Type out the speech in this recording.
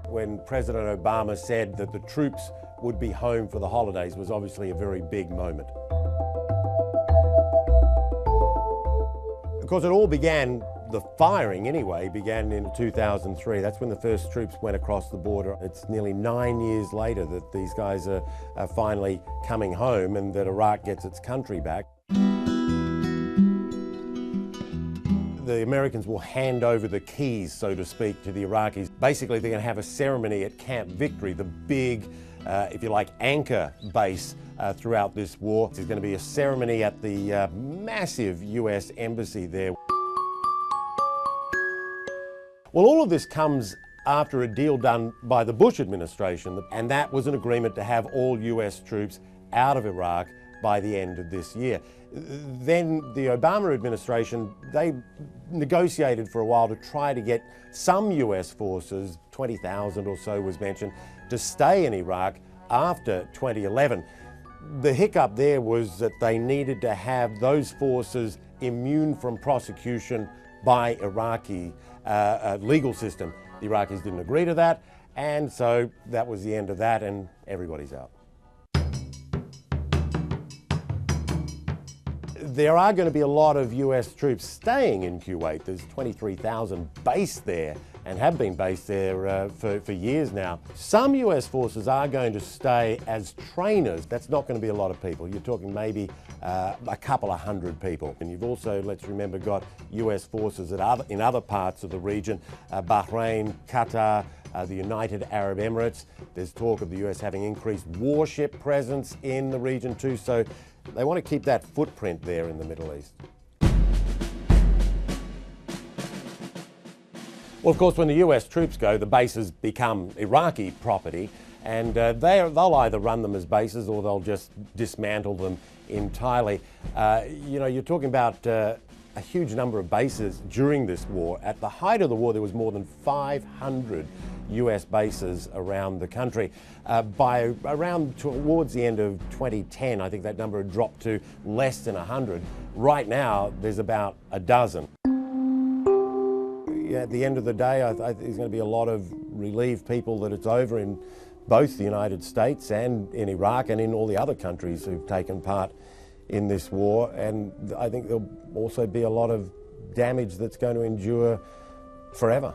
when President Obama said that the troops would be home for the holidays was obviously a very big moment. Of course, it all began, the firing anyway, began in 2003. That's when the first troops went across the border. It's nearly 9 years later that these guys are finally coming home and that Iraq gets its country back. The Americans will hand over the keys, so to speak, to the Iraqis. Basically, they're going to have a ceremony at Camp Victory, the big, if you like, anchor base throughout this war. There's going to be a ceremony at the massive US embassy there. Well, all of this comes after a deal done by the Bush administration, and that was an agreement to have all US troops out of Iraq by the end of this year. Then the Obama administration, they negotiated for a while to try to get some US forces, 20,000 or so was mentioned, to stay in Iraq after 2011. The hiccup there was that they needed to have those forces immune from prosecution by Iraqi legal system. The Iraqis didn't agree to that, and so that was the end of that, and everybody's out. There are going to be a lot of US troops staying in Kuwait. There's 23,000 based there and have been based there for years now. Some US forces are going to stay as trainers. That's not going to be a lot of people. You're talking maybe a couple of hundred people. And you've also, let's remember, got US forces in other parts of the region, Bahrain, Qatar, the United Arab Emirates. There's talk of the US having increased warship presence in the region too, so they want to keep that footprint there in the Middle East. Well, of course, when the US troops go, the bases become Iraqi property, and they'll either run them as bases or they'll just dismantle them entirely. You know, you're talking about a huge number of bases during this war. At the height of the war, there was more than 500 US bases around the country. By around towards the end of 2010, I think that number had dropped to less than 100. Right now, there's about a dozen. At the end of the day, I think there's going to be a lot of relieved people that it's over in both the United States and in Iraq and in all the other countries who've taken part in this war. And I think there'll also be a lot of damage that's going to endure forever.